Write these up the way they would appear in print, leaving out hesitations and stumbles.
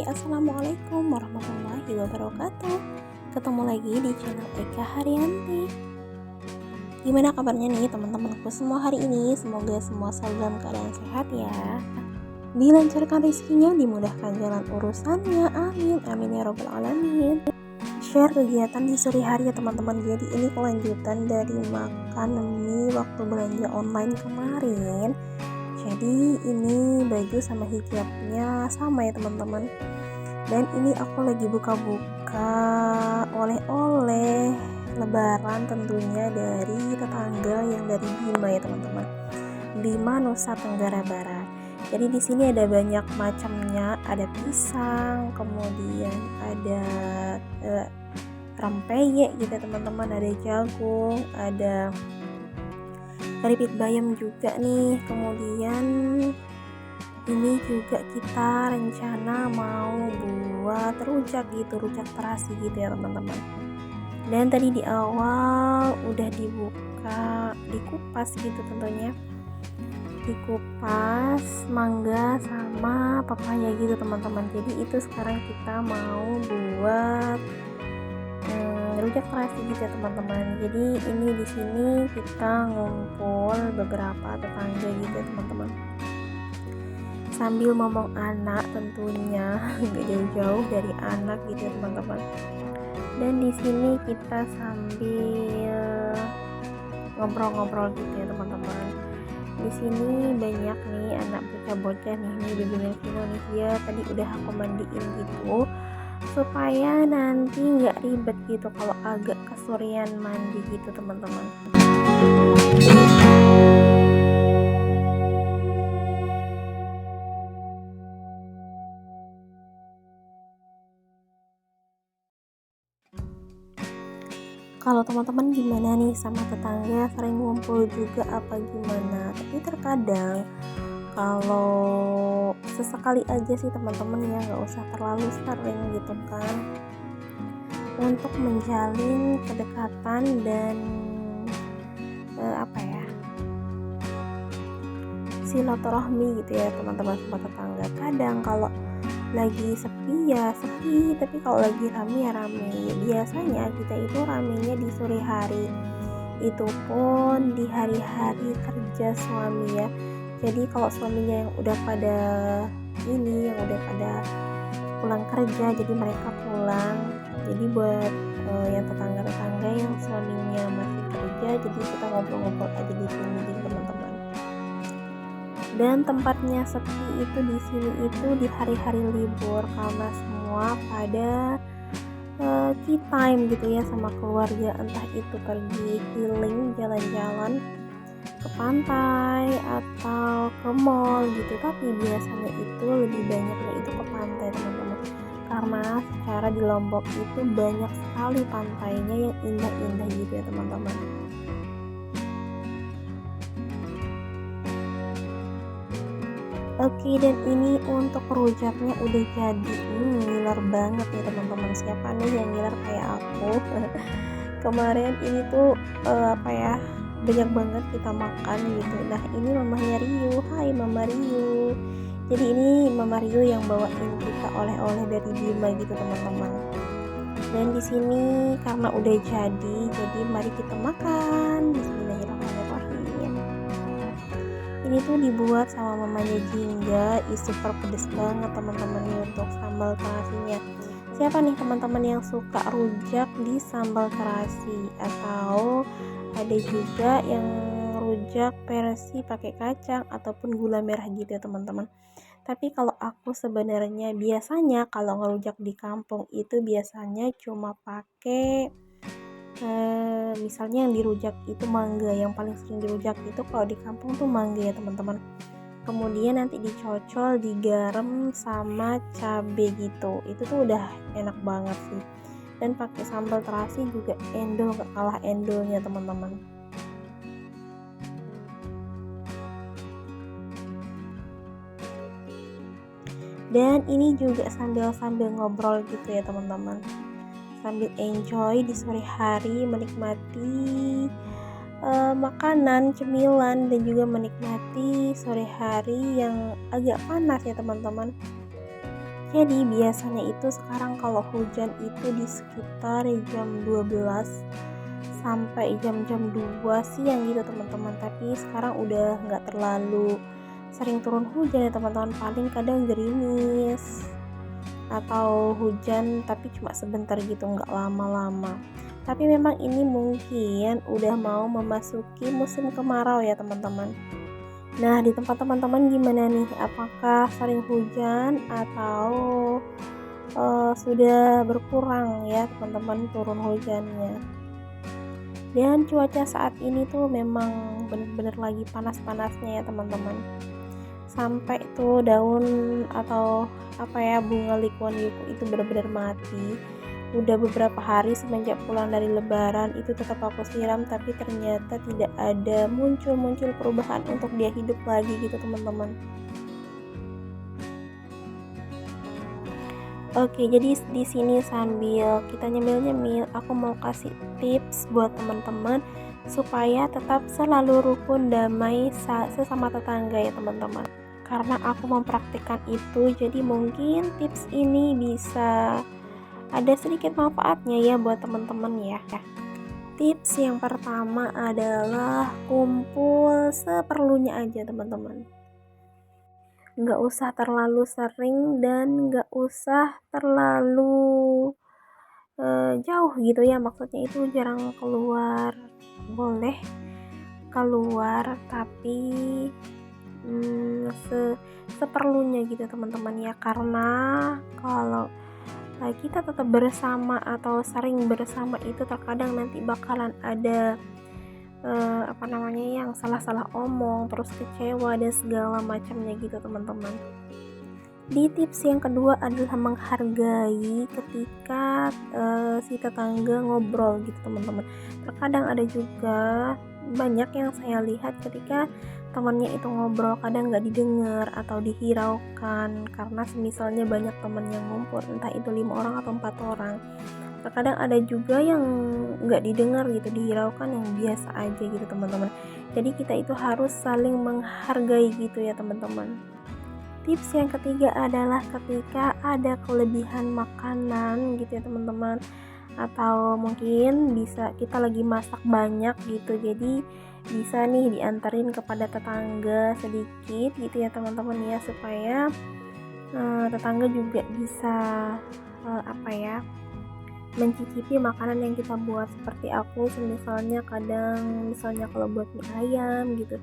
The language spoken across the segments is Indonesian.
Assalamualaikum warahmatullahi wabarakatuh. Ketemu lagi di channel Eka Haryanti. Gimana kabarnya nih teman-temanku semua hari ini? Semoga semua selalu dalam keadaan sehat ya. Dilancarkan rezekinya, dimudahkan jalan urusannya. Amin, amin ya robbal alamin. Share kegiatan di sore hari ya teman-teman. Jadi ini kelanjutan dari makan mie waktu belanja online kemarin. Jadi ini baju sama hijabnya sama ya teman-teman. Dan ini aku lagi buka-buka oleh-oleh lebaran tentunya dari tetangga yang dari Bima ya teman-teman. Bima, Nusa Tenggara Barat. Jadi di sini ada banyak macamnya, ada pisang, kemudian ada rempeyek gitu teman-teman, ada jagung, ada keripik bayam juga nih. Kemudian ini juga kita rencana mau buat rujak gitu, rujak terasi gitu ya teman-teman. Dan tadi di awal udah dibuka, dikupas gitu tentunya, dikupas mangga sama papaya gitu teman-teman. Jadi itu sekarang kita mau buat rujak terasi gitu ya teman-teman. Jadi ini di sini kita ngumpul beberapa tetangga gitu ya teman-teman, sambil ngomong anak tentunya, nggak jauh-jauh dari anak gitu ya teman-teman. Dan di sini kita sambil ngobrol-ngobrol gitu ya teman-teman. Di sini banyak nih anak bocah-bocah nih baby Melvino nih, dia tadi udah aku mandiin gitu supaya nanti nggak ribet gitu kalau agak kesorean mandi gitu teman-teman. Kalau teman-teman gimana nih sama tetangga, sering ngumpul juga apa gimana? Tapi terkadang kalau sesekali aja sih teman-teman ya, nggak usah terlalu sering gitu kan, untuk menjalin kedekatan dan silaturahmi gitu ya teman-teman sama tetangga. Kadang kalau lagi sepi ya sepi, tapi kalau lagi rame ya rame. Biasanya kita itu ramenya di sore hari, itu pun di hari-hari kerja suami ya. Jadi kalau suaminya yang udah pada yang udah pada pulang kerja, jadi mereka pulang. Jadi buat yang tetangga-tetangga yang suaminya masih kerja, jadi kita ngobrol-ngobrol aja di sini gitu teman-teman. Dan tempatnya sepi itu di sini itu di hari-hari libur, karena semua pada key time gitu ya sama keluarga, entah itu pergi healing, jalan-jalan ke pantai atau ke mall gitu. Tapi biasanya itu lebih banyaknya itu ke pantai teman-teman, karena secara di Lombok itu banyak sekali pantainya yang indah-indah gitu ya teman-teman. Oke, dan ini untuk rujaknya udah jadi. Ngiler banget nih teman-teman. Siapa nih yang ngiler kayak aku? Kemarin ini tuh banyak banget kita makan gitu. Nah ini mamahnya Rio. Hai Mama Rio. Jadi ini Mama Rio yang bawain kita oleh-oleh dari Bima gitu teman-teman. Dan di sini karena udah jadi mari kita makan. Bismillahirrahmanirrahim. Ini tuh dibuat sama mamanya Jingga, super pedes banget teman-teman nih untuk sambal terasinya. Siapa nih teman-teman yang suka rujak di sambal terasi, atau ada juga yang rujak versi pakai kacang ataupun gula merah gitu ya teman-teman. Tapi kalau aku sebenarnya biasanya kalau ngerujak di kampung itu biasanya cuma pakai misalnya yang dirujak itu mangga, yang paling sering dirujak itu kalau di kampung tuh mangga ya teman-teman. Kemudian nanti dicocol, digaram sama cabe gitu, itu tuh udah enak banget sih. Dan pakai sambal terasi juga endol, gak kalah endolnya teman-teman. Dan ini juga sambil ngobrol gitu ya teman-teman, sambil enjoy di sore hari, menikmati makanan, cemilan, dan juga menikmati sore hari yang agak panas ya teman-teman. Jadi biasanya itu sekarang kalau hujan itu di sekitar jam 12 sampai jam-jam 2 siang gitu teman-teman. Tapi sekarang udah nggak terlalu sering turun hujan ya teman-teman, paling kadang gerimis atau hujan tapi cuma sebentar gitu, nggak lama-lama. Tapi memang ini mungkin udah mau memasuki musim kemarau ya teman-teman. Nah, di tempat teman-teman gimana nih? Apakah sering hujan atau sudah berkurang ya teman-teman turun hujannya? Dan cuaca saat ini tuh memang bener-bener lagi panas-panasnya ya teman-teman. Sampai tuh daun atau bunga likuan yuku itu bener-bener mati. Udah beberapa hari semenjak pulang dari lebaran itu tetap aku siram, tapi ternyata tidak ada muncul perubahan untuk dia hidup lagi gitu teman-teman. Oke, jadi di sini sambil kita nyemil-nyemil, aku mau kasih tips buat teman-teman supaya tetap selalu rukun damai sesama tetangga ya teman-teman. Karena aku mempraktikkan itu, jadi mungkin tips ini bisa ada sedikit manfaatnya ya buat teman-teman ya. Tips yang pertama adalah kumpul seperlunya aja teman-teman. Nggak usah terlalu sering dan nggak usah terlalu jauh gitu ya, maksudnya itu jarang keluar. Boleh keluar tapi seperlunya gitu teman-teman ya, karena kalau kita tetap bersama atau sering bersama itu terkadang nanti bakalan ada yang salah-salah omong, terus kecewa dan segala macamnya gitu teman-teman. Di tips yang kedua adalah menghargai ketika si tetangga ngobrol gitu teman-teman. Terkadang ada juga banyak yang saya lihat ketika temannya itu ngobrol kadang nggak didengar atau dihiraukan karena misalnya banyak teman yang ngumpul, entah itu 5 orang atau 4 orang. Terkadang ada juga yang nggak didengar gitu, dihiraukan yang biasa aja gitu teman-teman. Jadi kita itu harus saling menghargai gitu ya teman-teman. Tips yang ketiga adalah ketika ada kelebihan makanan gitu ya teman-teman, atau mungkin bisa kita lagi masak banyak gitu, jadi bisa nih diantarin kepada tetangga sedikit gitu ya teman-teman ya, supaya tetangga juga bisa mencicipi makanan yang kita buat. Seperti aku misalnya kalau buat mie ayam gitu,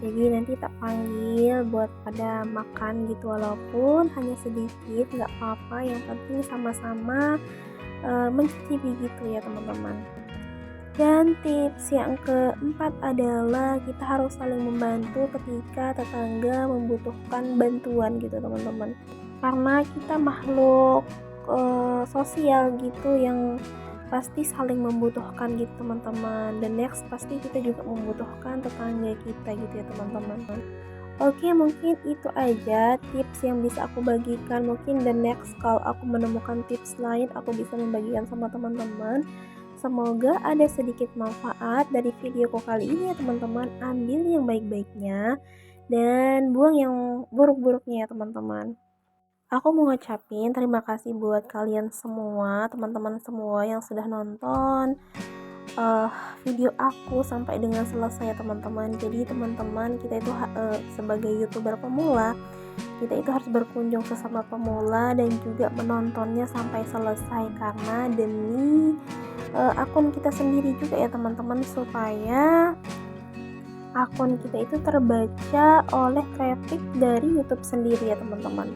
jadi nanti tak panggil buat pada makan gitu, walaupun hanya sedikit nggak apa-apa, yang penting sama-sama mencicipi gitu ya teman-teman. Dan tips yang keempat adalah kita harus saling membantu ketika tetangga membutuhkan bantuan gitu teman-teman, karena kita makhluk sosial gitu yang pasti saling membutuhkan gitu teman-teman. Dan next pasti kita juga membutuhkan tetangga kita gitu ya teman-teman. Oke, mungkin itu aja tips yang bisa aku bagikan. Mungkin the next kalau aku menemukan tips lain aku bisa membagikan sama teman-teman. Semoga ada sedikit manfaat dari videoku kali ini ya teman-teman. Ambil yang baik-baiknya dan buang yang buruk-buruknya ya teman-teman. Aku mau ngucapin terima kasih buat kalian semua, teman-teman semua yang sudah nonton video aku sampai dengan selesai ya teman-teman. Jadi teman-teman, kita itu sebagai YouTuber pemula, kita itu harus berkunjung sesama pemula dan juga menontonnya sampai selesai, karena demi akun kita sendiri juga ya teman-teman, supaya akun kita itu terbaca oleh traffic dari YouTube sendiri ya teman-teman.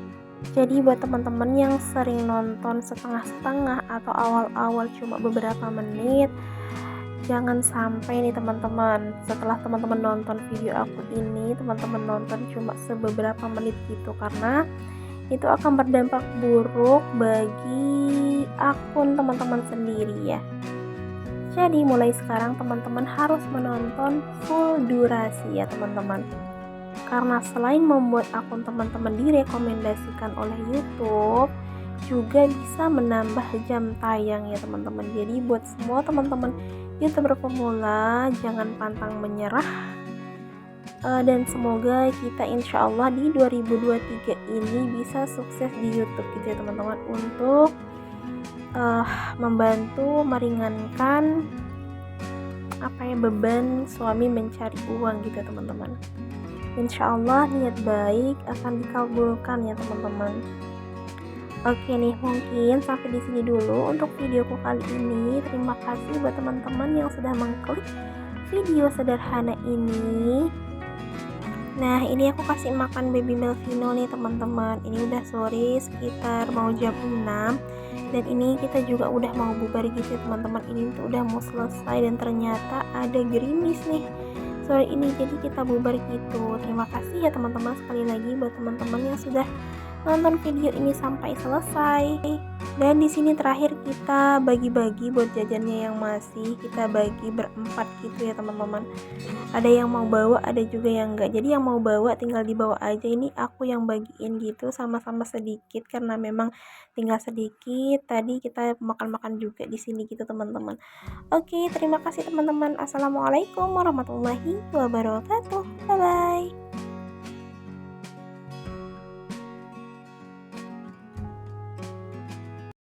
Jadi buat teman-teman yang sering nonton setengah-setengah atau awal-awal cuma beberapa menit, jangan sampai nih teman-teman, setelah teman-teman nonton video aku ini, teman-teman nonton cuma beberapa menit gitu, karena itu akan berdampak buruk bagi akun teman-teman sendiri ya. Jadi mulai sekarang teman-teman harus menonton full durasi ya teman-teman, karena selain membuat akun teman-teman direkomendasikan oleh YouTube, juga bisa menambah jam tayang ya teman-teman. Jadi buat semua teman-teman YouTuber pemula, jangan pantang menyerah, Dan semoga kita insya Allah di 2023 ini bisa sukses di YouTube gitu ya teman-teman, untuk membantu meringankan beban suami mencari uang gitu ya teman-teman. Insya Allah niat baik akan dikabulkan ya teman-teman. Oke nih, mungkin sampai di sini dulu untuk videoku kali ini. Terima kasih buat teman-teman yang sudah mengklik video sederhana ini. Nah, ini aku kasih makan baby Melvino nih teman-teman. Ini udah sore, sekitar mau jam 6. Dan ini kita juga udah mau bubar gitu ya teman-teman. Ini tuh udah mau selesai dan ternyata ada gerimis nih sore ini, jadi kita bubar gitu. Terima kasih ya teman-teman sekali lagi buat teman-teman yang sudah nonton video ini sampai selesai. Dan di sini terakhir kita bagi-bagi buat jajannya yang masih kita bagi berempat gitu ya teman-teman. Ada yang mau bawa, ada juga yang enggak. Jadi yang mau bawa tinggal dibawa aja. Ini aku yang bagiin gitu sama-sama sedikit karena memang tinggal sedikit. Tadi kita makan-makan juga di sini gitu teman-teman. Oke, terima kasih teman-teman. Assalamualaikum warahmatullahi wabarakatuh. Bye bye.